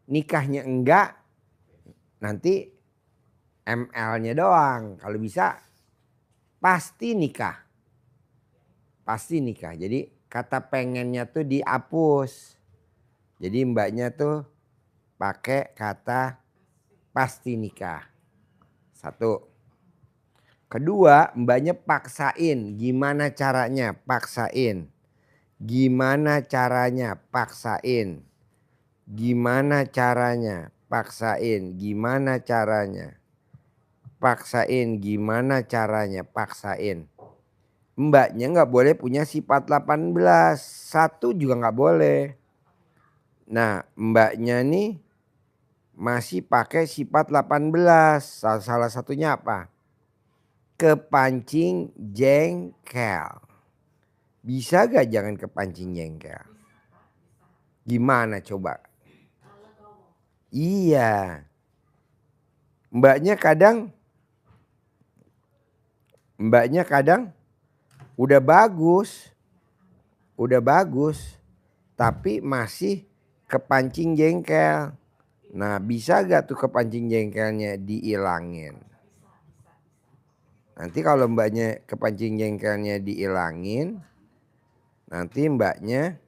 nikahnya enggak, nanti ML-nya doang. Kalau bisa pasti nikah. Pasti nikah. Jadi kata pengennya tuh dihapus. Jadi mbaknya tuh pakai kata pasti nikah. Satu. Kedua, mbaknya paksain. Gimana caranya? Paksain. Gimana caranya? Paksain. Gimana caranya? Paksain. Gimana caranya? Paksain. Gimana caranya? Paksain. Mbaknya nggak boleh punya sifat 18. Satu juga nggak boleh. Nah, mbaknya nih masih pakai sifat 18. Salah satunya apa? Kepancing jengkel. Bisa gak jangan kepancing jengkel? Gimana coba? Iya. Mbaknya kadang udah bagus. Tapi masih kepancing jengkel. Nah, bisa gak tuh kepancing jengkelnya diilangin? Nanti kalau mbaknya kepancing jengkelnya diilangin, nanti mbaknya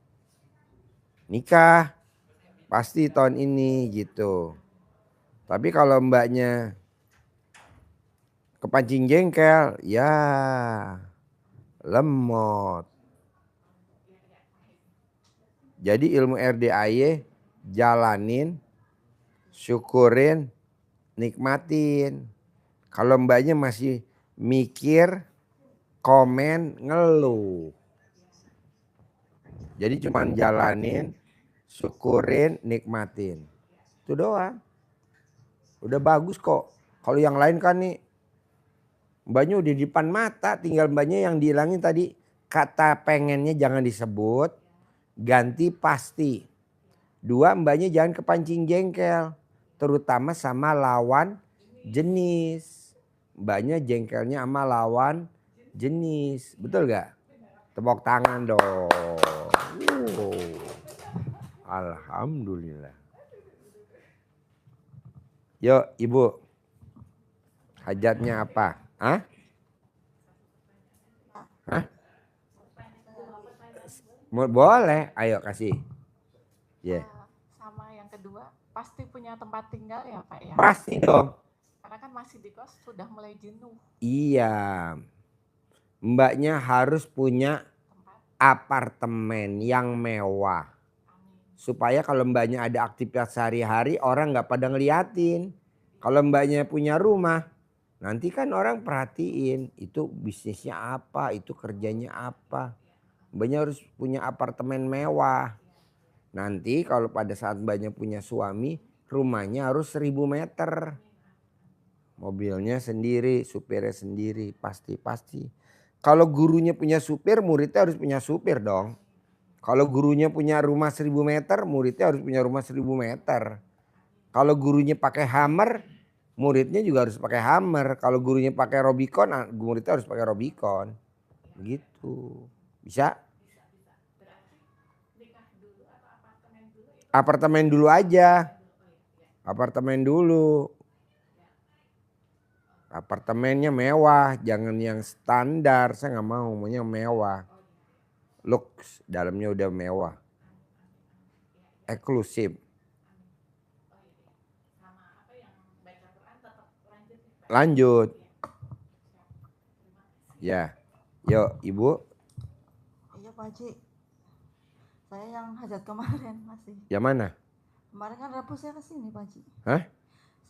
nikah. Pasti tahun ini gitu. Tapi kalau mbaknya kepancing jengkel, ya lemot. Jadi ilmu RDAY jalanin, syukurin, nikmatin. Kalau mbaknya masih mikir, komen, ngeluh. Jadi cuman jalanin, syukurin, nikmatin. Itu doang. Udah bagus kok. Kalau yang lain kan nih mbaknya udah di depan mata, tinggal mbaknya yang dihilangin tadi. Kata pengennya jangan disebut, ganti pasti. Dua, mbaknya jangan kepancing jengkel. Terutama sama lawan jenis. Mbaknya jengkelnya sama lawan jenis. Betul gak? Tepuk tangan dong. Alhamdulillah. Yuk ibu. Hajatnya apa? Hah? Hah? Boleh, ayo kasih. Yeah. Sama yang kedua, pasti punya tempat tinggal ya Pak ya? Pasti dong. Karena kan masih di kos sudah mulai jenuh. Iya. Mbaknya harus punya apartemen yang mewah. Supaya kalau mbaknya ada aktivitas sehari-hari orang nggak pada ngeliatin. Kalau mbaknya punya rumah, nanti kan orang perhatiin itu bisnisnya apa, itu kerjanya apa. Mbaknya harus punya apartemen mewah. Nanti kalau pada saat mbaknya punya suami, rumahnya harus 1000 meter. Mobilnya sendiri, supirnya sendiri, pasti. Kalau gurunya punya supir, muridnya harus punya supir dong. Kalau gurunya punya rumah 1000 meter, muridnya harus punya rumah 1000 meter. Kalau gurunya pakai Hummer, muridnya juga harus pakai Hummer. Kalau gurunya pakai Robicon, muridnya harus pakai Robicon. Begitu. Bisa? Apartemen dulu aja. Apartemen dulu. Apartemennya mewah, jangan yang standar. Saya nggak maunya mewah. Lux, dalamnya udah mewah. Eksklusif. Lanjut. Ya. Yuk, Ibu. Iya Pak Haji. Saya yang hajat kemarin masih. Yang mana? Kemarin kan Rabu saya kesini Pak Haji. Hah?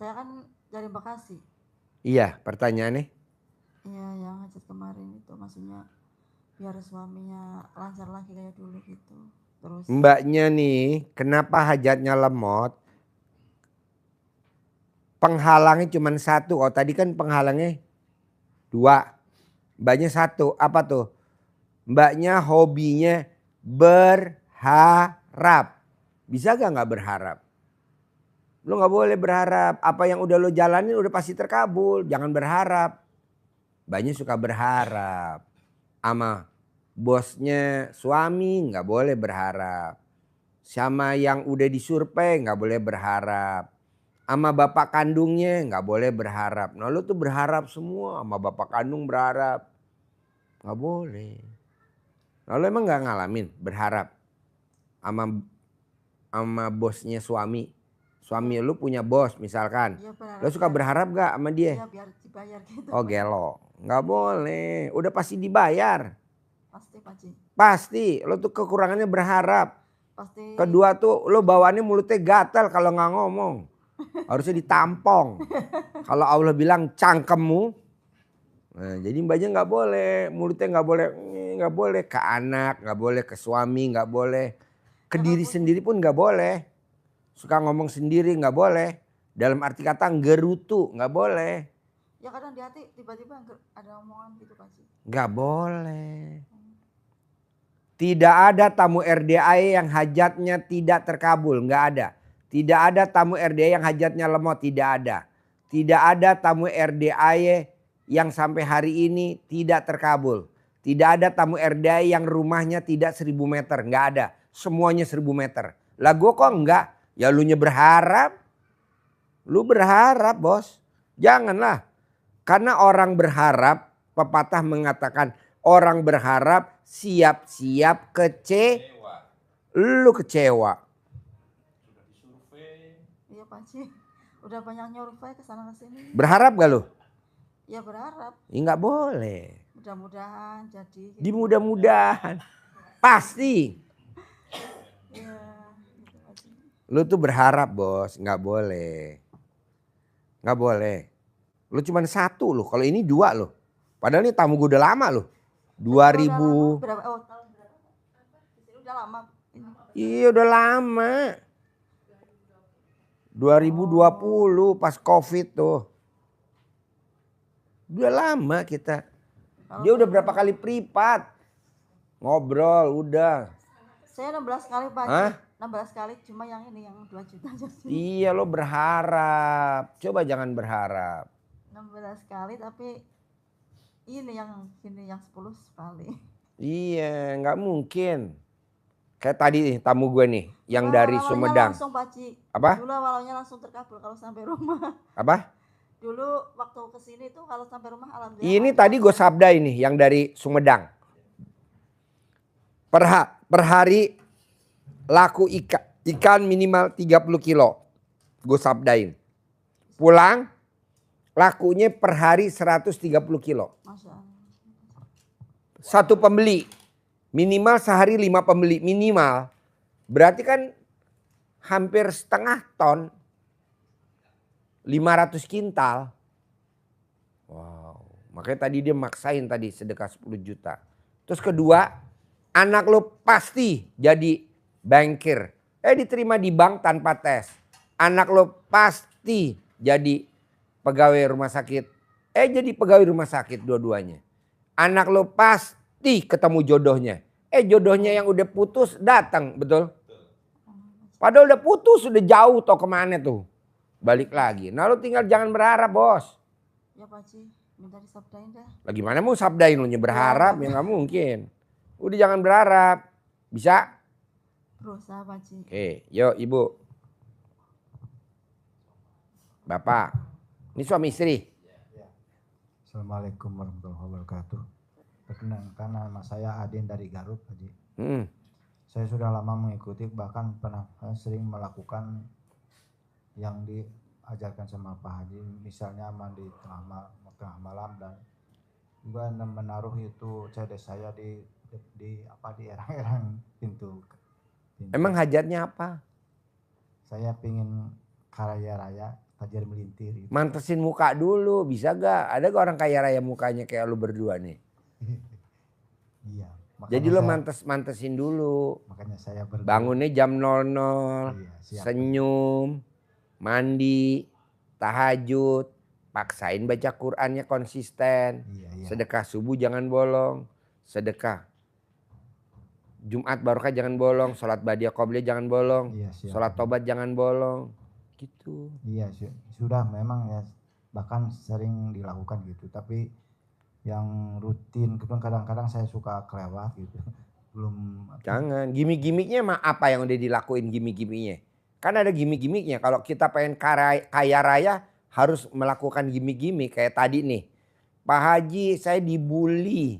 Saya kan dari Bekasi. Iya, pertanyaannya. Iya, yang hajat kemarin itu maksudnya biar suaminya lancar lagi kayak dulu gitu. Terus Mbaknya nih, kenapa hajatnya lemot? Penghalangnya cuma satu. Oh tadi kan penghalangnya 2. Mbaknya 1. Apa tuh? Mbaknya hobinya berharap. Bisa gak nggak berharap? Lo nggak boleh berharap. Apa yang udah lo jalanin udah pasti terkabul. Jangan berharap. Mbaknya suka berharap. Sama bosnya suami nggak boleh berharap. Sama yang udah disurvei nggak boleh berharap. Sama bapak kandungnya nggak boleh berharap. Nah lu tuh berharap semua, sama bapak kandung berharap. Nggak boleh. Nah lu emang nggak ngalamin berharap sama bosnya suami. Suami lu punya bos misalkan. Iya Lu berharap suka berharap gak sama dia? iya biar dibayar gitu. Oh gelo. Nggak boleh. Udah pasti dibayar. Pasti Pak Haji. Pasti. Lu tuh kekurangannya berharap. Pasti. Kedua tuh lu bawaannya mulutnya gatal kalau nggak ngomong. Harusnya ditampong. Kalau Allah bilang cangkemmu. Nah, jadi mbaknya nggak boleh. Mulutnya nggak boleh ke anak, nggak boleh ke suami, nggak boleh. Ke diri sendiri pun nggak boleh. Suka ngomong sendiri nggak boleh. Dalam arti kata gerutu nggak boleh. Ya kadang di hati tiba-tiba ada omongan gitu Pak Haji. Nggak boleh. Tidak ada tamu RDAE yang hajatnya tidak terkabul, nggak ada. Tidak ada tamu RDAE yang hajatnya lemot, tidak ada. Tidak ada tamu RDAE yang sampai hari ini tidak terkabul. Tidak ada tamu RDAE yang rumahnya tidak 1000 meter, nggak ada. Semuanya 1000 meter. Lah gue kok enggak? Ya lu nya berharap. Lu berharap bos. Janganlah. Karena orang berharap, pepatah mengatakan orang berharap siap-siap lu kecewa. Sudah disurvei. Iya Pak Haji. Udah banyak nyurvei ke sana ke sini. Berharap gak lu? Ya berharap. Ya nggak boleh. Mudah-mudahan jadi. Gitu. Di mudah-mudahan. Pasti. Iya. Gitu Pak Haji. Lu tuh berharap bos. Nggak boleh. Nggak boleh. Lu cuma satu lu. Kalau ini 2 lu. Padahal ini tamu gue udah lama lu. 2000. Berapa? Oh tahun berapa? Di sini udah lama. Ini. Iya udah lama. 2020 pas Covid tuh. Udah lama kita. Dia udah berapa kali privat. Ngobrol udah. Saya 16 kali Pak Haji. Hah? 16 kali cuma yang ini yang 2 juta aja sih. Iya lo berharap. Coba jangan berharap. 16 kali tapi ini yang 10 sekali. Iya nggak mungkin. Kayak tadi nih tamu gue nih. Yang Dulu dari awalnya Sumedang. Langsung Pak Haji. Apa? Dulu awalnya langsung terkabul kalau sampai rumah. Apa? Dulu waktu kesini tuh kalau sampai rumah alhamdulillah. Ini tadi gue sabda ini yang dari Sumedang. Per hari laku ikan minimal 30 kilo. Gue sabdain. Pulang lakunya per hari 130 kilo. Masya Allah. Satu pembeli. Minimal sehari 5 pembeli. Minimal. Berarti kan hampir setengah ton. 500 kintal. Wow. Makanya tadi dia maksain tadi sedekah 10 juta. Terus kedua, anak lo pasti jadi bankir. Diterima di bank tanpa tes. Anak lo pasti jadi pegawai rumah sakit. Jadi pegawai rumah sakit dua-duanya. Anak lo pasti ketemu jodohnya. Jodohnya yang udah putus datang, betul? Padahal udah putus, udah jauh toh kemana tuh. Balik lagi. Nah lo tinggal jangan berharap bos. Ya Pak Haji, minta disabdain dah. Lah gimana mau sabdain lu berharap ya nggak mungkin. Udah jangan berharap. Bisa? Berusaha Pak Haji. Oke, yuk ibu. Bapak. Ini suami istri. Assalamualaikum warahmatullahi wabarakatuh. Perkenalkan nama saya Adin dari Garut, Haji. Saya sudah lama mengikuti, bahkan pernah sering melakukan yang diajarkan sama Pak Haji, misalnya mandi tengah malam dan juga menaruh itu CD saya di erang-erang pintu. Emang hajatnya apa? Saya pingin kaya raya, tajir melintir. Gitu. Mantesin muka dulu, bisa gak? Ada gak orang kaya raya mukanya kayak lu berdua nih? Iya. Jadi lo mantesin dulu. Makanya saya berdua. Bangunnya jam 00, iya, senyum, mandi, tahajud, paksain baca Qur'annya konsisten. Iya. Sedekah subuh jangan bolong, sedekah Jumat barokah jangan bolong, sholat badiah qobliyah jangan bolong, iya, sholat tobat jangan bolong, gitu. Iya sudah memang ya, bahkan sering dilakukan gitu, tapi yang rutin kadang-kadang saya suka kelewat gitu. belum Jangan. Gimik-gimiknya mah apa yang udah dilakuin gimik-gimiknya? Kan ada gimik-gimiknya. Kalau kita pengen kaya raya harus melakukan gimik-gimik. Kayak tadi nih. Pak Haji saya dibully.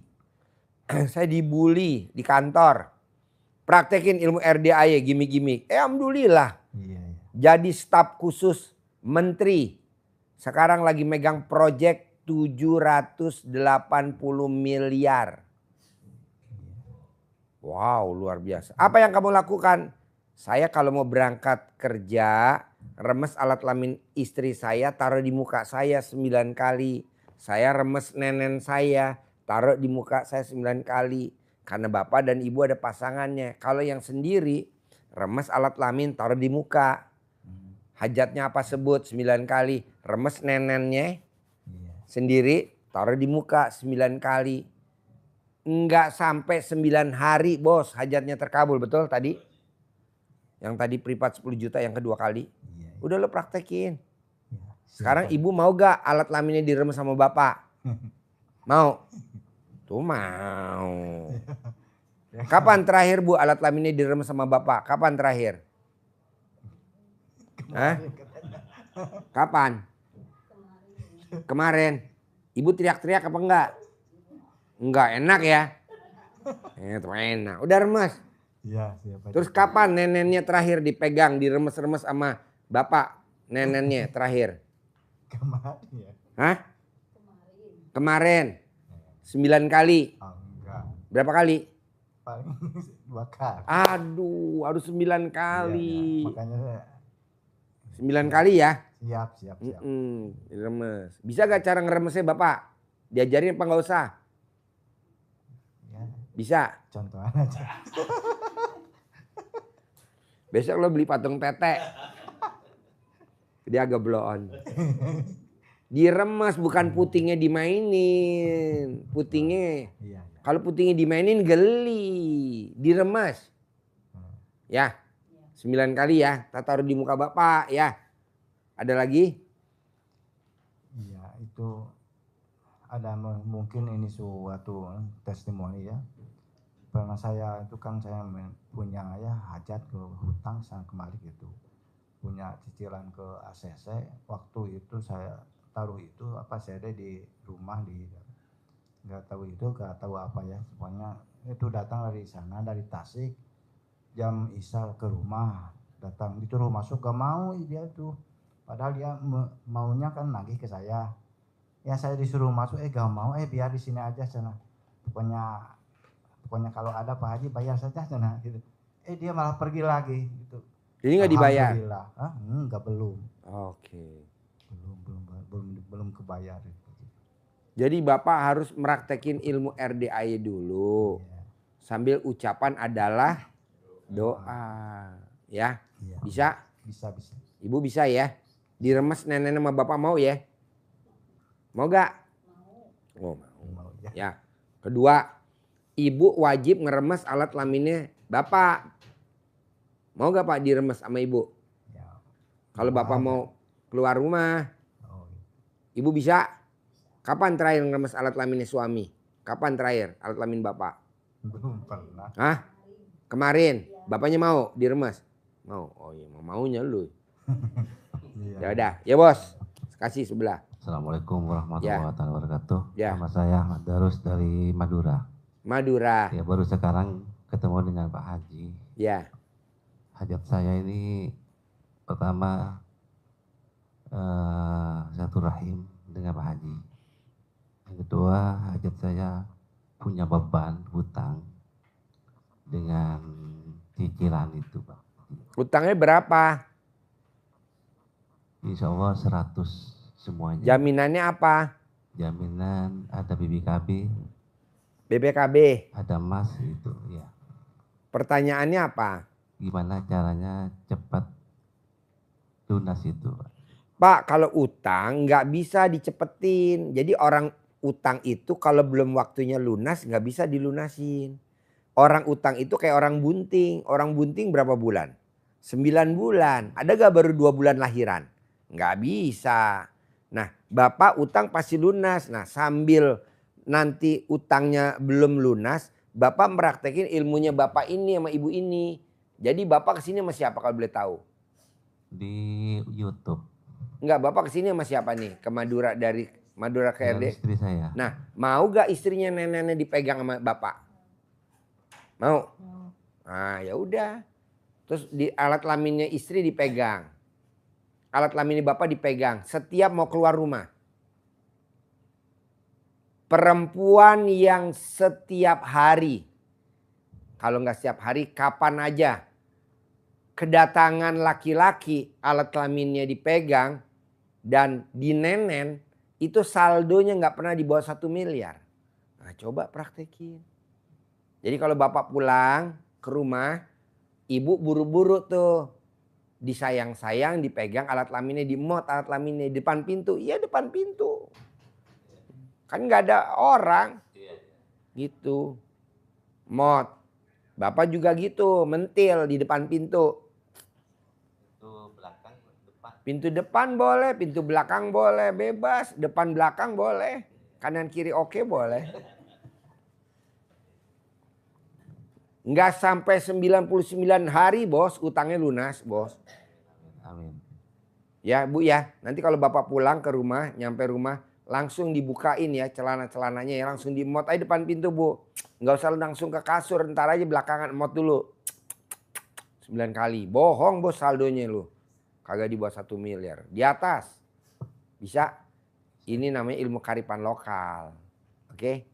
Saya dibully di kantor. Praktekin ilmu RDAY gimik-gimik. Alhamdulillah. iya. Jadi staf khusus menteri. Sekarang lagi megang proyek 780 miliar. Wow, luar biasa. Apa yang kamu lakukan? Saya kalau mau berangkat kerja, remes alat kelamin istri saya, taruh di muka saya 9 kali. Saya remes nenen saya, taruh di muka saya 9 kali. Karena bapak dan ibu ada pasangannya. Kalau yang sendiri, remes alat kelamin, taruh di muka. Hajatnya apa sebut 9 kali. Remes nenennya Iya. sendiri, taruh di muka 9 kali. Enggak sampai 9 hari bos hajatnya terkabul, betul tadi? Yang tadi privat 10 juta yang kedua kali. Iya. Udah lo praktekin. Iya. Sekarang ibu mau gak alat kelaminnya diremes sama bapak? Mau? Tuh mau. Kapan terakhir bu alat kelaminnya diremes sama bapak? Kapan terakhir? Hah? Kapan? Kemarin. Ibu teriak-teriak apa enggak? Enggak enak ya? Itu enak. Udah remes. Iya, siapa. Terus kapan nenennya terakhir dipegang, diremes-remes sama bapak? Nenennya terakhir. Kemarin ya? Hah? Kemarin. 9 kali. Oh, enggak. Berapa kali? Paling 2 kali. Aduh, harus 9 kali. Iya, makanya saya 9 kali ya? siap. Diremes. Bisa gak cara ngeremesnya bapak? Diajarin apa gak usah? Ya, Bisa. contohan aja. Besok lo beli patung tete. Dia agak blow on. Diremes bukan putingnya dimainin. Putingnya. Iya. Kalau putingnya dimainin geli. Diremes. Ya. 9 kali ya. Kita taruh di muka bapak ya. Ada lagi? Iya, itu ada mungkin ini suatu testimoni ya. Pernah saya itu kan saya punya ya hajat ke hutang sang kembali gitu. Punya cicilan ke ACC. Waktu itu saya taruh itu apa saya ada di rumah di nggak tahu apa ya. Pokoknya itu datang dari sana dari Tasik. Jam Isya ke rumah datang disuruh masuk gak mau dia tuh padahal dia maunya kan nagih ke saya ya saya disuruh masuk gak mau biar di sini aja sana pokoknya kalau ada Pak Haji bayar saja sana gitu dia malah pergi lagi gitu. Jadi nggak dibayar? Alhamdulillah. Enggak belum. Oke. Belum kebayar gitu. Jadi bapak harus meraktekin ilmu RDAY dulu. Iya. Sambil ucapan adalah doa. Ya. Iya. Bisa? Bisa. Ibu bisa ya? Diremes nenek sama bapak mau ya? Mau gak? Mau. Oh mau. ya. Ya. Kedua, ibu wajib ngeremes alat kelaminnya bapak. Mau gak pak diremes sama ibu? Ya. Kalau bapak mau keluar rumah, Oh, ibu bisa? Kapan terakhir ngeremes alat kelaminnya suami? Kapan terakhir alat kelamin bapak? belum pernah. Hah? Kemarin? Bapaknya mau diremes? Mau. Oh iya, maunya lu. Iya. Ya udah, ya bos. Kasih sebelah. Assalamualaikum warahmatullahi wabarakatuh. Ya. Nama saya Ahmad Darus dari Madura. Madura. Ya baru sekarang ketemu dengan Pak Haji. Ya. Hajat saya ini pertama satu rahim dengan Pak Haji. Yang kedua hajat saya punya beban hutang dengan cicilan itu Pak. Utangnya berapa? Insya Allah 100 semuanya. Jaminannya apa? Jaminan ada BBKB, BPKB. ada emas itu ya. Pertanyaannya apa? Gimana caranya cepat lunas itu Pak? Pak, kalau utang nggak bisa dicepetin. Jadi orang utang itu kalau belum waktunya lunas nggak bisa dilunasin. Orang utang itu kayak orang bunting. Orang bunting berapa bulan? 9 bulan. Ada gak baru 2 bulan lahiran? Nggak bisa. Nah, bapak utang pasti lunas. Nah, sambil nanti utangnya belum lunas, Bapak meraktekin ilmunya bapak ini sama ibu ini. Jadi bapak kesini sama siapa kalau boleh tahu? Di YouTube. Enggak, bapak kesini sama siapa nih? Ke Madura, dari Madura ke Dengan RD? istri saya. Nah, mau gak istrinya nenek-nenek dipegang sama bapak? Mau? Ah, ya udah. Terus di alat kelaminnya istri dipegang. Alat kelaminnya bapak dipegang. Setiap mau keluar rumah. Perempuan yang setiap hari, kalau nggak setiap hari, kapan aja kedatangan laki-laki, alat kelaminnya dipegang dan dinenen, itu saldonya nggak pernah di bawah 1 miliar. Nah, coba praktekin. Jadi kalau bapak pulang ke rumah, ibu buru-buru tuh disayang-sayang, dipegang alat kelaminnya, dimot alat kelaminnya di depan pintu. Iya, depan pintu. Kan nggak ada orang. Gitu. Mot. Bapak juga gitu, mentil di depan pintu. Itu belakang, depan. Pintu depan boleh, pintu belakang boleh, bebas. Depan belakang boleh, kanan kiri oke boleh. Nggak sampai 99 hari bos, utangnya lunas bos. Amin. Ya bu ya, nanti kalau bapak pulang ke rumah, nyampe rumah, langsung dibukain ya celana-celananya ya, langsung dimot aja depan pintu bu. Nggak usah langsung ke kasur, ntar aja belakangan mot dulu. 9 kali, bohong bos saldonya lu. Kagak di bawah 1 miliar, di atas. Bisa, ini namanya ilmu karipan lokal. Oke,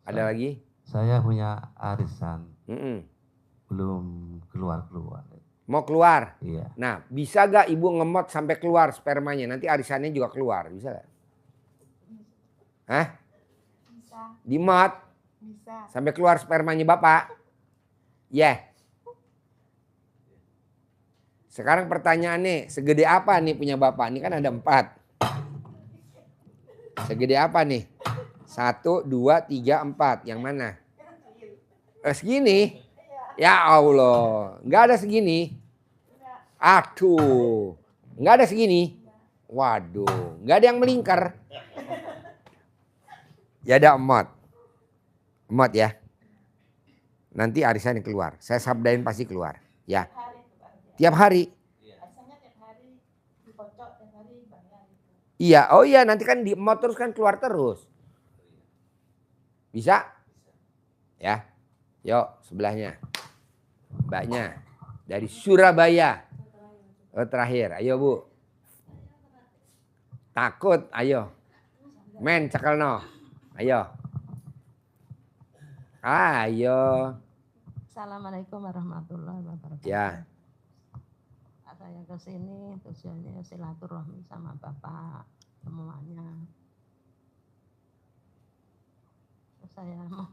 ada lagi? Saya punya arisan, Mm-mm. belum keluar-keluar. Mau keluar? Iya. Nah bisa gak ibu ngemot sampai keluar spermanya, nanti arisannya juga keluar, bisa gak? Hah? Bisa. Dimot Bisa. sampai keluar spermanya bapak? Yeah. Sekarang pertanyaannya, segede apa nih punya bapak? Ini kan ada 4. Segede apa nih? 1, 2, 3, 4. Yang mana? Segini? Ya Allah, nggak ada segini. Aduh, nggak ada segini. Waduh, nggak ada yang melingkar. Ya ada emot. Emot ya. Nanti arisan yang keluar. Saya sabdain pasti keluar. Ya. Tiap hari. Iya, oh iya nanti kan di emot terus kan keluar terus. Bisa? Ya. Yuk sebelahnya. Mbaknya dari Surabaya. Oh, terakhir, ayo bu. Takut, ayo. Men cekal no. Ayo. Ayo. Assalamualaikum warahmatullahi wabarakatuh. Ya. Saya ke sini tujuannya silaturahmi sama Bapak semuanya. Saya mau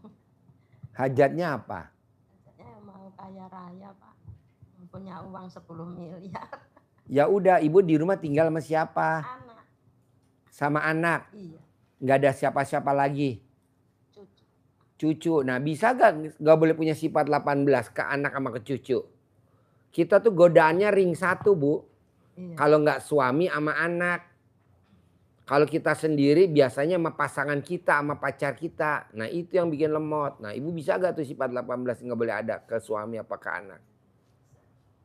Hajatnya apa? saya mau kaya raya Pak, punya uang 10 miliar. Ya udah, ibu di rumah tinggal sama siapa? Anak, Sama anak. iya, Nggak ada siapa-siapa lagi. cucu. Cucu. Nah bisa gak boleh punya sifat 18 ke anak sama ke cucu? Kita tuh godaannya ring 1 bu. Iya. Kalau nggak suami sama anak. Kalau kita sendiri biasanya sama pasangan kita, sama pacar kita. Nah itu yang bikin lemot. Nah ibu bisa gak tuh sifat 18 nggak boleh ada ke suami apa ke anak?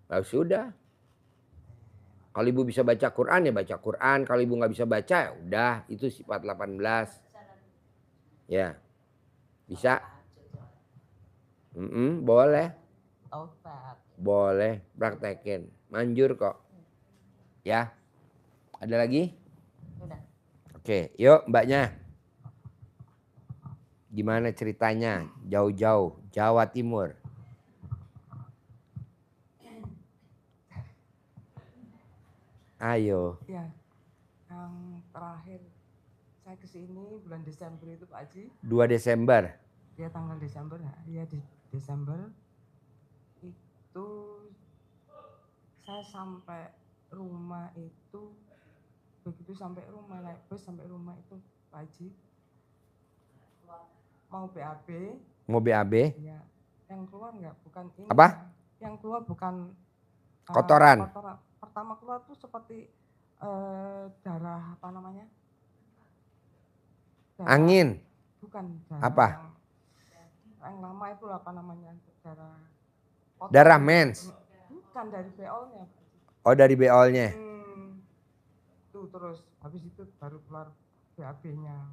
Nah, sudah. Kalau ibu bisa baca Quran ya baca Quran. Kalau ibu nggak bisa baca ya udah itu sifat 18. Ya. Bisa? Boleh. Taubat. Boleh praktekin. Manjur kok. Ya. Ada lagi? Udah. Oke, yuk mbaknya. Gimana ceritanya? Jauh-jauh, Jawa Timur. Ayo. Ya, yang terakhir saya kesini bulan Desember itu Pak Haji. 2 Desember. Ya tanggal Desember, ya di Desember itu saya sampai rumah itu, begitu sampai rumah naik bus sampai rumah itu Pak Haji mau BAB. Mau BAB? Ya, yang keluar enggak bukan ini. Apa? Yang keluar bukan Kotoran. kotoran. Pertama keluar tuh seperti darah apa namanya? Darah, Angin. bukan darah Apa? yang, yang lama itu apa namanya, darah kotor. Darah mens. Bukan, dari BO-nya Pak Haji. Oh dari beolnya. Tuh terus habis itu baru keluar BAB-nya.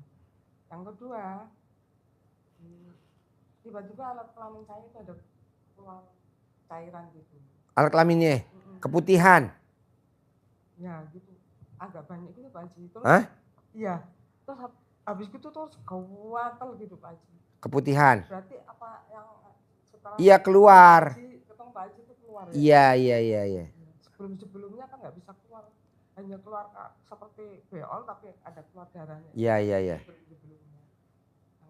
Yang kedua, tiba-tiba alat kelamin saya itu ada keluar cairan gitu. Alat kelaminnya keputihan. Ya gitu, agak banyak gitu Pak Haji. Terus, Hah? iya, terus habis itu terus gawatel gitu Pak Haji. Keputihan. Berarti apa yang setelah Iya keluar. ketemu Pak Haji itu keluar ya? Iya. Sebelum-sebelumnya kan nggak bisa keluar, hanya keluar seperti beol tapi ada keluar darahnya. Iya. Sebelum-sebelumnya.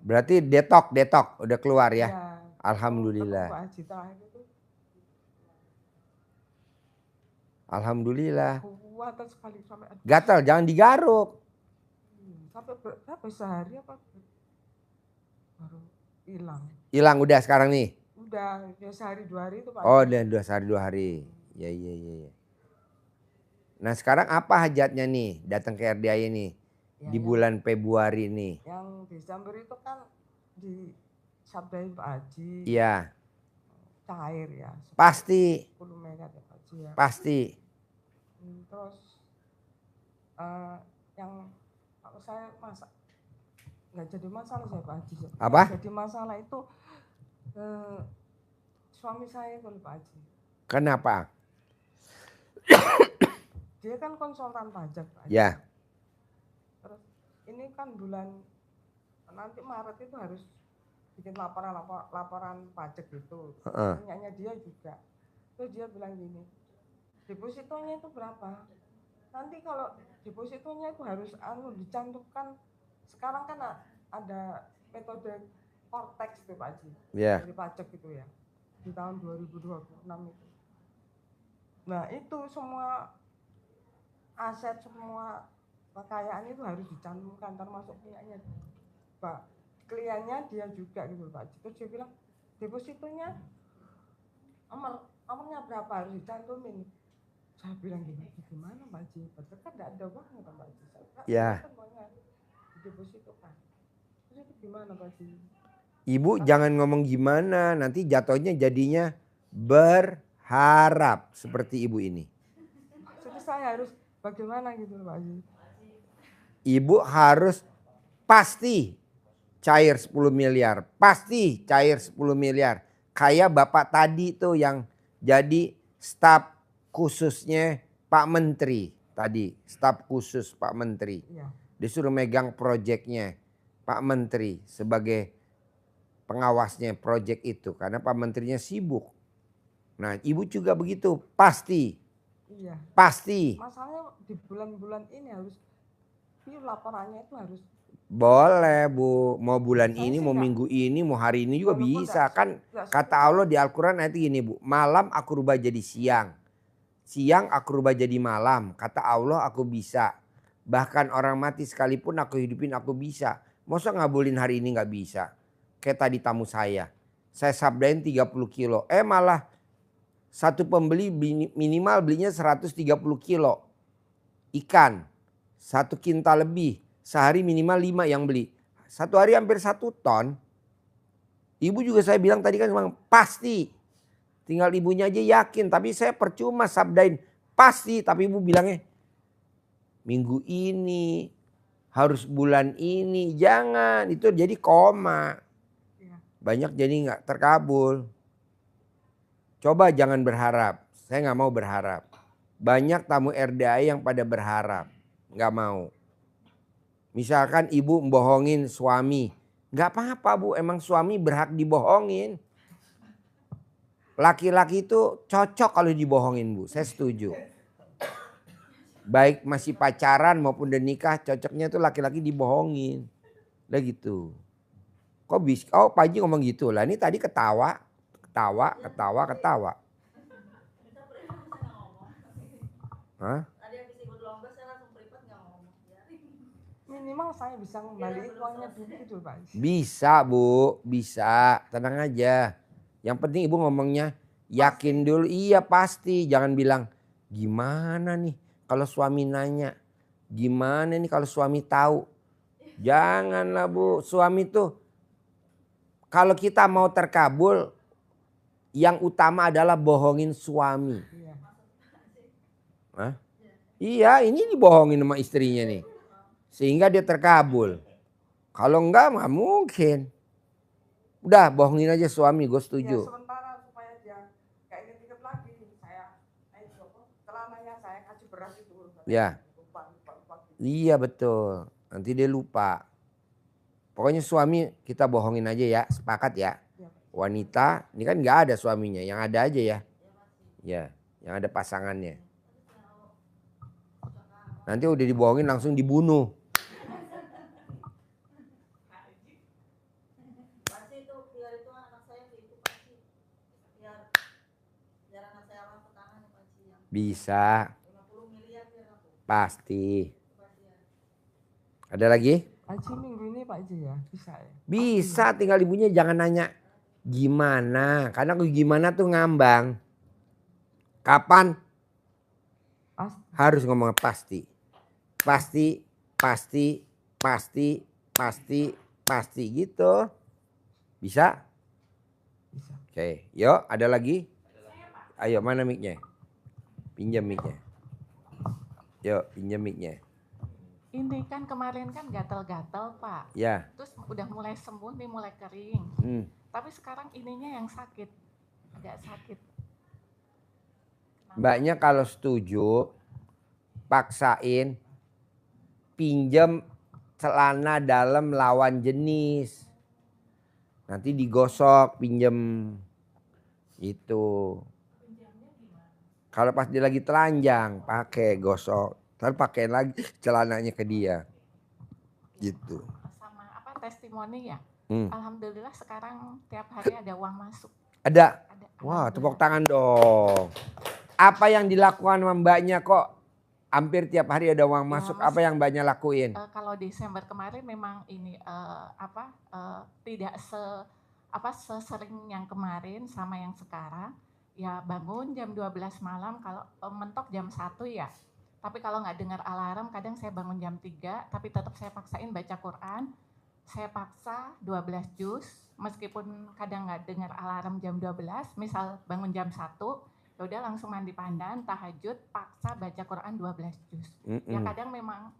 Berarti detok udah keluar ya. Ya, Alhamdulillah. ketemu Pak Haji terakhir itu Alhamdulillah. kuat sekali sampai Gatal, jangan digaruk. sampai berapa sehari apa baru hilang. Hilang udah sekarang nih. Udah ya sehari 2 hari itu Pak. Oh udah 2 hari. Iya. Nah sekarang apa hajatnya nih datang ke RDI nih Ya, di bulan Februari nih? Yang Desember itu kan di sabdain Pak Haji. Iya. Cair ya. Pasti. 10 meter ya Pak Haji ya. Pasti. Terus yang kalau saya masak nggak jadi masalah saya Pak Haji. Apa? Jadi masalah itu suami saya itu Pak Haji. Kenapa? Dia kan konsultan pajak Pak Haji. Ya. Terus ini kan bulan nanti Maret itu harus bikin laporan pajak gitu. Punyanya dia juga. Terus dia bilang gini, depositonya itu berapa? Nanti kalau depositonya itu harus dicantumkan. Sekarang kan ada metode Cortex itu Pak Haji. Yeah. Dari pajak itu ya. Di tahun 2026 itu. Nah itu semua aset, semua kekayaan itu harus dicantumkan, termasuk punyanya Pak kliennya dia juga gitu Pak Haji. Terus dia bilang depositonya nomornya berapa harus dicantumin. Saya bilang gimana Pak Haji, padahal kan tidak ada uangnya Pak Haji. Ya. Didepositokan. Terus itu gimana Pak Haji? Ibu jangan ngomong gimana, nanti jatuhnya jadinya berharap seperti ibu ini. Jadi saya harus bagaimana gitu Pak Haji? Ibu harus pasti cair 10 miliar. Pasti cair 10 miliar. Kayak bapak tadi tuh yang jadi staf khususnya Pak Menteri. Tadi staf khusus Pak Menteri. Iya. Disuruh megang proyeknya Pak Menteri sebagai pengawasnya proyek itu. Karena Pak Menterinya sibuk. Nah ibu juga begitu. Pasti. Iya. Pasti. Masalahnya di bulan-bulan ini harus laporannya itu harus. Boleh Bu, mau bulan Saya ini, sih mau enggak. minggu ini, mau hari ini juga Walaupun bisa. Kan enggak kata Allah di Al-Quran ayat gini Bu, malam aku rubah jadi siang. Siang aku rubah jadi malam. Kata Allah aku bisa. Bahkan orang mati sekalipun aku hidupin aku bisa. Masa ngabulin hari ini gak bisa? Kayak tadi tamu saya. Saya sabdain 30 kilo. Malah satu pembeli minimal belinya 130 kilo. Ikan. 1 kintal lebih. Sehari minimal 5 yang beli. Satu hari hampir 1 ton. Ibu juga saya bilang tadi kan memang pasti. Tinggal ibunya aja yakin. Tapi saya percuma sabdain pasti. Tapi ibu bilangnya minggu ini. Harus bulan ini. Jangan. Itu jadi koma. Banyak jadi gak terkabul. Coba jangan berharap. Saya gak mau berharap. Banyak tamu RDI yang pada berharap. Gak mau. Misalkan ibu membohongin suami. Gak apa-apa Bu, emang suami berhak dibohongin. Laki-laki itu cocok kalau dibohongin Bu, saya setuju. Baik masih pacaran maupun udah nikah, cocoknya itu laki-laki dibohongin. Udah gitu. Kok bisa? Oh Pak Haji ngomong gitu lah, ini tadi ketawa. Hah? Minimal saya bisa ngembaliin uangnya dulu gitu Pak. Bisa Bu, bisa. Tenang aja. Yang penting ibu ngomongnya yakin dulu. Iya pasti. Jangan bilang gimana nih kalau suami nanya. Gimana nih kalau suami tahu. Janganlah Bu. Suami tuh Kalau kita mau terkabul, yang utama adalah bohongin suami. Iya. Hah? Iya, ini dibohongin sama istrinya nih. Sehingga dia terkabul. Kalau enggak mah mungkin. Udah bohongin aja suami, gue Ya setuju. sementara supaya dia gak inget-inget lagi saya celananya saya kasih beras itu. Ya. Lupa gitu. Iya betul. Nanti dia lupa. Pokoknya suami kita bohongin aja ya, sepakat ya. Iya. Wanita, ini kan nggak ada suaminya, yang ada aja ya. Ya, yang ada pasangannya. Nanti udah dibohongin langsung dibunuh. Pasti itu biar itu anak saya itu pasti biar anak saya angkat tangan pasti yang Bisa, 50 miliar biar aku pasti. pasti ya. Ada lagi? Haji minggu ini Pak Haji ya? Bisa ya? Bisa, tinggal ibunya jangan nanya gimana. Karena gimana tuh ngambang. Kapan? Harus ngomong pasti. Pasti, pasti, pasti, pasti, pasti gitu. Bisa? Bisa. Oke, yuk ada lagi? Ayo mana mic-nya? Pinjam mic-nya. Yuk pinjam mic-nya. Ini kan kemarin kan gatal-gatal Pak. Ya. Terus udah mulai sembuh nih, mulai kering. Tapi sekarang ininya yang sakit. Agak sakit. Mbaknya kalau setuju, paksain pinjam celana dalam lawan jenis. Nanti digosok, pinjam itu. Kalau pas dia lagi telanjang, pakai gosok. Ntar pakai lagi celananya ke dia. Gitu. Sama apa testimoni ya. Hmm. Alhamdulillah sekarang tiap hari ada uang masuk. Ada? Ada. Wah, tepuk tangan dong. Apa yang dilakukan sama mbaknya kok hampir tiap hari ada uang masuk? Apa yang mbaknya lakuin? Kalau Desember kemarin memang ini tidak sesering yang kemarin sama yang sekarang. Ya bangun jam 12 malam, kalau mentok jam 1 ya. Tapi kalau nggak dengar alarm, kadang saya bangun jam 3, tapi tetap saya paksain baca Quran. Saya paksa 12 juz, meskipun kadang nggak dengar alarm jam 12, misal bangun jam 1, ya udah langsung mandi pandan, tahajud, paksa baca Quran 12 juz. Ya kadang memang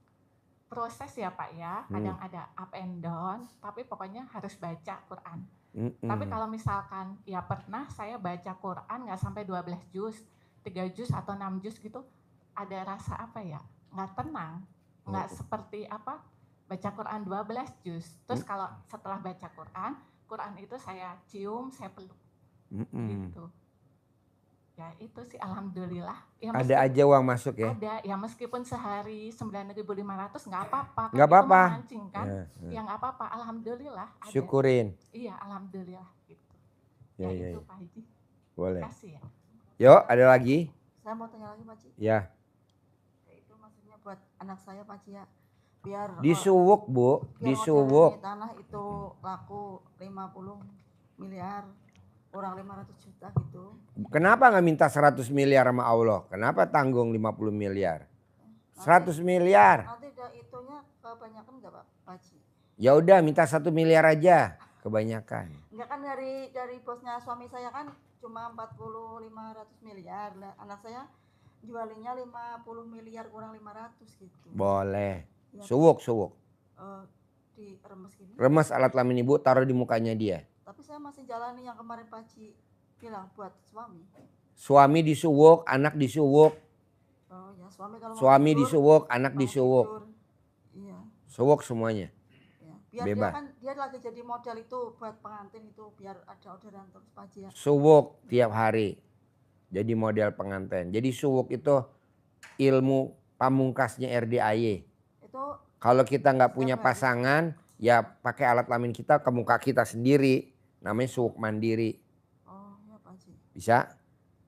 proses ya Pak ya, kadang ada up and down, tapi pokoknya harus baca Quran. Tapi kalau misalkan ya pernah saya baca Quran nggak sampai 12 juz, 3 juz atau 6 juz gitu, ada rasa apa ya, nggak tenang, nggak seperti apa baca Quran 12 juz. Terus kalau setelah baca Quran itu saya cium, saya peluk, gitu. Ya itu sih alhamdulillah. Ya, ada aja uang masuk ya? Ada, ya meskipun sehari 9.500 nggak apa-apa. Nggak apa-apa. Memancing kan? Ya nggak apa-apa, alhamdulillah. Ada. Syukurin. Iya alhamdulillah gitu. Ya, itu Pak Haji. Boleh. Kasih ya. Yuk ada lagi? Saya mau tanya lagi Pak Haji. Ya. Itu maksudnya buat anak saya Pak Haji ya. Biar Disuwuk Bu, disuwuk. Tanah itu laku 50 miliar, kurang 500 juta gitu. Kenapa nggak minta 100 miliar sama Allah? Kenapa tanggung 50 miliar? 100 miliar. Nanti itunya kebanyakan nggak Pak Haji? Ya udah minta 1 miliar aja, kebanyakan. Enggak kan dari bosnya suami saya kan cuma 500 miliar. Nah, anak saya jualinnya 50 miliar kurang 500 gitu. Boleh. Ya, Suwuk. Diremes gini. Remes alat kelamin ibu, taruh di mukanya dia. Tapi saya masih jalani yang kemarin Pak Haji bilang buat suami. Suami disuwuk, anak disuwuk. Oh ya, suami kalau Suami mau tidur, disuwuk, anak mau disuwuk. tidur. Iya. Suwuk semuanya. Ya. Biar Bebas. dia lagi jadi model itu buat pengantin itu biar ada orderan terus Pak Haji ya. Suwuk tiap hari. Jadi model pengantin. Jadi suwuk itu ilmu pamungkasnya RDAY. Itu Kalau kita nggak punya Siapa? pasangan, ya pakai alat kelamin kita ke muka kita sendiri. Namanya suwuk mandiri. oh ya Pak Haji. Bisa?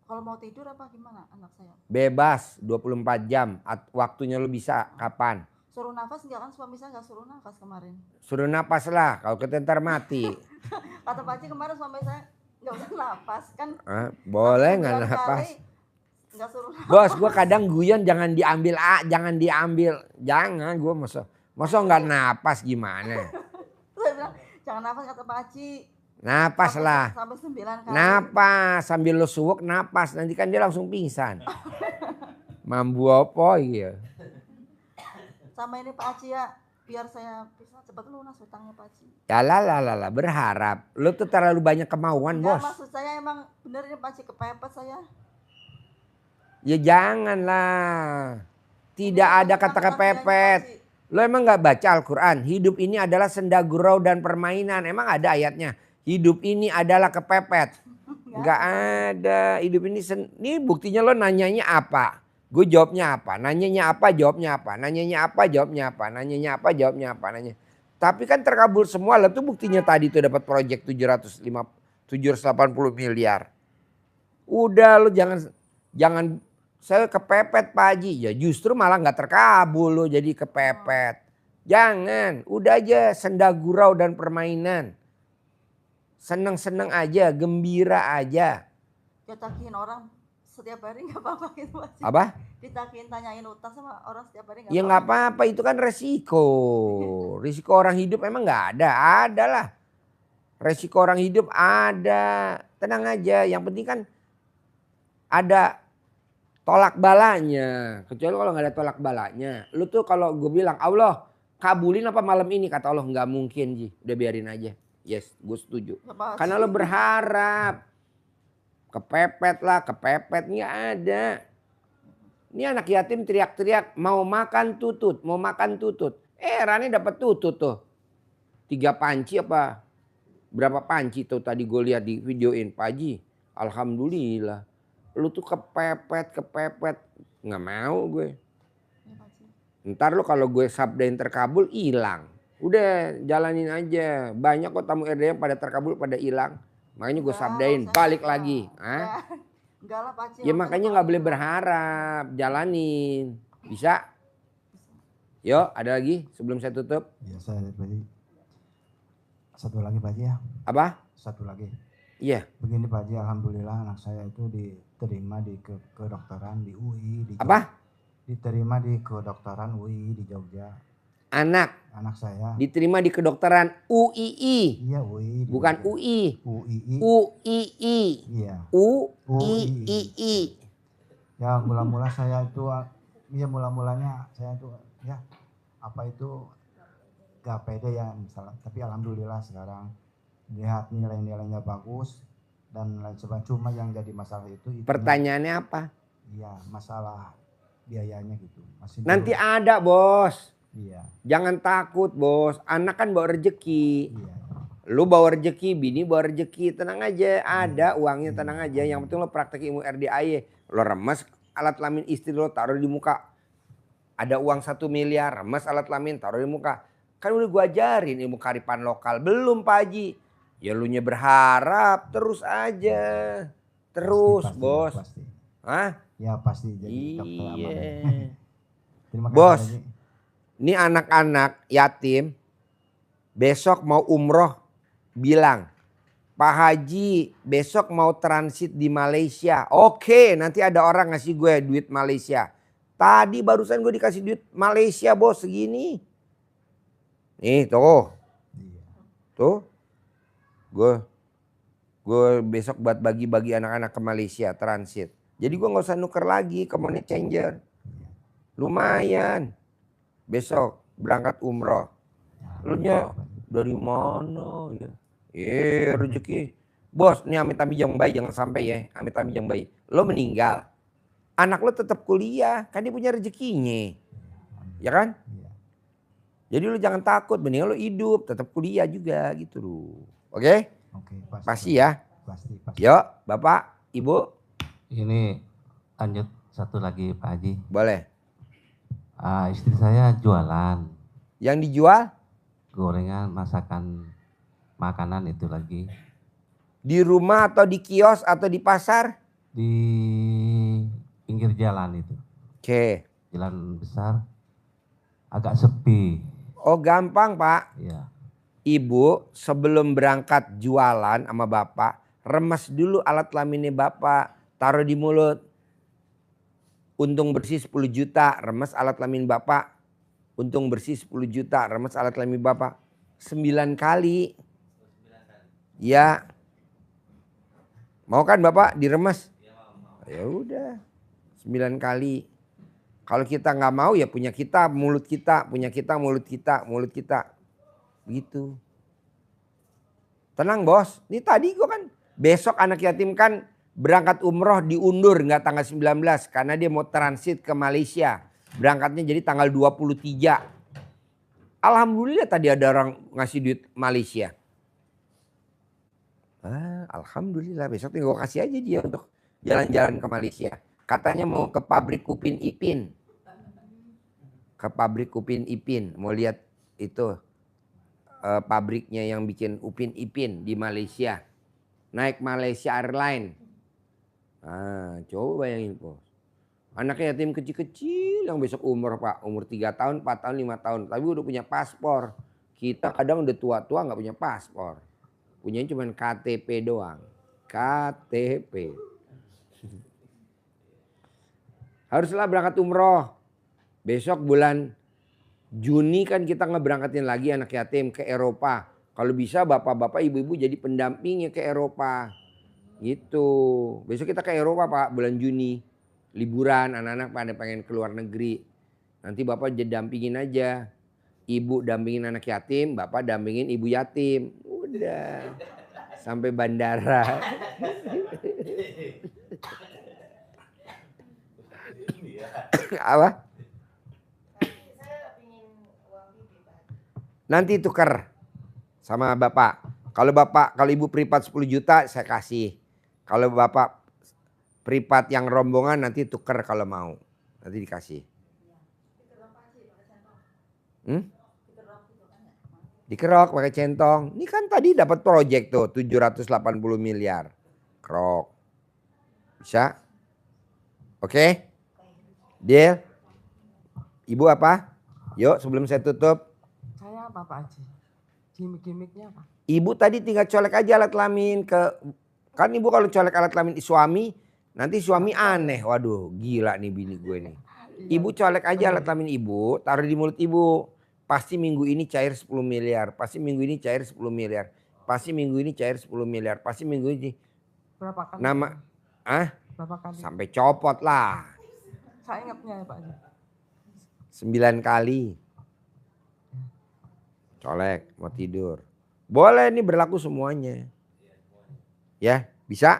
Kalau mau tidur apa gimana anak saya? Bebas 24 jam. Waktunya lu bisa kapan? Suruh nafas enggak kan suami saya enggak suruh nafas kemarin. Suruh napas lah. Kalau kita ntar mati. Kata Pak Haji kemarin suami saya enggak usah nafas kan. Boleh nggak 9 napas? kali Enggak suruh nafas. Bos, gue kadang guyon jangan diambil jangan diambil. Jangan, gue masa nggak napas gimana? Saya bilang jangan nafas kata Pak Haji. Napas lah. Sampai 9 kali. Napas sambil lo suwek napas. Nanti kan dia langsung pingsan. Mambu apa ya? Sama ini Pak Haji ya, biar saya bisa cepat lunas hutangnya Pak Haji. Ya lah, berharap. Lo tuh terlalu banyak kemauan, Enggak, bos. maksud saya emang bener ini Pak Haji kepepet saya. Ya janganlah. Tidak ada kata kepepet. Lo emang gak baca Al-Quran? Hidup ini adalah senda gurau dan permainan. Emang ada ayatnya? Hidup ini adalah kepepet. Gak ada. Hidup ini ini buktinya lo nanyanya apa? Gue jawabnya apa? Nanyanya apa? Jawabnya apa? Nanyanya apa? Jawabnya apa? Nanyanya apa? Jawabnya apa? Nanya. Tapi kan terkabul semua. Lo tuh buktinya tadi tuh dapat proyek 780 miliar. Udah lo jangan saya kepepet Pak Haji. Ya justru malah gak terkabul lo jadi kepepet. Jangan. Udah aja senda gurau dan permainan. Seneng-seneng aja. Gembira aja. Ditagihin orang setiap hari gak apa-apa gitu Pak Haji. Apa? Ditagihin tanyain utang sama orang setiap hari Ya nggak apa-apa, itu kan resiko. Risiko orang hidup emang nggak ada. Ada lah. Resiko orang hidup ada. Tenang aja. Yang penting kan ada tolak balanya. Kecuali kalau nggak ada tolak balanya. Lu tuh kalau gue bilang, Allah kabulin apa malam ini? Kata Allah nggak mungkin Ji. Udah biarin aja. Yes, gue setuju. Karena lo berharap. Kepepet lah, kepepet nggak ada. Ini anak yatim teriak-teriak mau makan tutut, mau makan tutut. Rani dapat tutut tuh. 3 panci apa? Berapa panci tuh tadi gue lihat di videoin Pak Haji. Alhamdulillah. Lu tuh kepepet. Nggak mau gue. Ntar lu kalau gue sabdain terkabul hilang. Udah jalanin aja. Banyak kok tamu RD yang pada terkabul pada hilang. Makanya gue sabdain balik lagi. Enggak lah Pak Haji. Ya makanya nggak boleh berharap, jalanin. Bisa? Yo, ada lagi sebelum saya tutup? Ya saya Pak Haji. Satu lagi Pak Haji ya. Apa? Satu lagi. Iya. Begini Pak Haji, alhamdulillah anak saya itu diterima di kedokteran di UI di Jogja. Apa? Diterima di kedokteran UI di Jogja. Anak saya diterima di kedokteran UII. Iya UI. Bukan UI. UII. UII. Iya. UII. Ya mula-mula saya itu, ya mula-mulanya saya itu ya apa itu gak pede ya misalnya. Tapi alhamdulillah sekarang lihat nilai-nilainya bagus dan lain sebagainya. Cuma yang jadi masalah itu Pertanyaannya apa? Iya masalah biayanya gitu. Masih Nanti belum. ada bos. Iya. Jangan takut bos. Anak kan bawa rezeki. Iya. Lu bawa rezeki, bini bawa rezeki. Tenang aja, ada uangnya, tenang aja. Yang penting lo praktek ilmu RDAY. Lo remes alat kelamin istri lo taruh di muka. Ada uang 1 miliar, remes alat kelamin taruh di muka. Kan udah gua ajarin ilmu kearifan lokal. Belum Pak Haji. Ya lu nya berharap terus aja. Terus pasti, bos. Pasti. Hah? Ya pasti jadi dokter aman. Terima kasih Bos. Haji. Ini anak-anak yatim besok mau umroh bilang, Pak Haji besok mau transit di Malaysia. Oke, nanti ada orang ngasih gue duit Malaysia. Tadi barusan gue dikasih duit Malaysia bos segini. Nih tuh. Tuh. Gue besok buat bagi-bagi anak-anak ke Malaysia transit. Jadi gue gak usah nuker lagi ke money changer. Lumayan. Besok berangkat umroh. Lu nya dari mana ya? Rezeki. Bos, ini amit-amit yang baik jangan sampai ya. Amit-amit yang baik. Lo meninggal. Anak lo tetap kuliah. Kan dia punya rezekinya. Ya kan? Jadi lo jangan takut. Mendingan lo hidup. Tetap kuliah juga gitu loh. Oke? Oke, pasti ya. Pasti. Yuk, Bapak, Ibu. Ini lanjut satu lagi Pak Haji. Boleh. Istri saya jualan. Yang dijual? Gorengan, masakan, makanan itu lagi. Di rumah atau di kios atau di pasar? Di pinggir jalan itu. Oke. Jalan besar, agak sepi. Oh gampang Pak. Iya. Ibu sebelum berangkat jualan sama Bapak, remes dulu alat kelaminnya Bapak. Taruh di mulut. Untung bersih 10 juta, remes alat kelamin Bapak. Untung bersih 10 juta, remes alat kelamin Bapak. 9 kali. Iya. Mau kan Bapak diremes? Ya udah. 9 kali. Kalau kita nggak mau ya punya kita, mulut kita, punya kita, mulut kita, mulut kita. Begitu. Tenang bos, ini tadi gue kan besok anak yatim kan berangkat umroh diundur nggak tanggal 19 karena dia mau transit ke Malaysia. Berangkatnya jadi tanggal 23. Alhamdulillah tadi ada orang ngasih duit Malaysia. Alhamdulillah besok gue kasih aja dia untuk jalan-jalan ke Malaysia. Katanya mau ke pabrik Upin Ipin. Ke pabrik Upin Ipin. Mau lihat itu pabriknya yang bikin Upin Ipin di Malaysia. Naik Malaysia Airlines. Coba bayangin bos. Anak yatim kecil-kecil yang besok umur Pak. Umur 3 tahun, 4 tahun, 5 tahun. Tapi udah punya paspor. Kita kadang udah tua-tua gak punya paspor. Punyanya cuma KTP doang. KTP. Haruslah berangkat umroh. Besok bulan Juni kan kita ngeberangkatin lagi anak yatim ke Eropa. Kalau bisa bapak-bapak ibu-ibu jadi pendampingnya ke Eropa. Gitu. Besok kita ke Eropa Pak bulan Juni. Liburan anak-anak pada pengen keluar negeri. Nanti bapak jadi dampingin aja. Ibu dampingin anak yatim, bapak dampingin ibu yatim. Udah. Sampai bandara. Apa? Nanti tuker sama bapak. Kalau ibu privat 10 juta saya kasih. Kalau bapak privat yang rombongan nanti tuker kalau mau. Nanti dikasih. Dikerok pakai centong. Ini kan tadi dapat proyek tuh 780 miliar. Kerok. Bisa? Oke? Deal? Ibu apa? Yuk sebelum saya tutup. Saya apa Pak Haji? Gimik-gimiknya apa? Ibu tadi tinggal colek aja alat kelamin ke. Kan ibu kalau colek alat kelamin suami. Nanti suami aneh. Waduh gila nih bini gue nih. Ibu colek aja alat kelamin ibu. Taruh di mulut ibu. Pasti minggu ini cair 10 miliar. Pasti minggu ini cair 10 miliar. Pasti minggu ini cair 10 miliar. Pasti minggu ini. Berapa kali? Berapa kali? Sampai copot lah. Saya ingatnya ya Pak Haji. 9 kali. Colek mau tidur. Boleh ini berlaku semuanya. Ya bisa?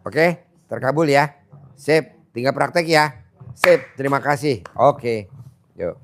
Oke terkabul ya. Sip tinggal praktek ya. Sip terima kasih. Oke yuk.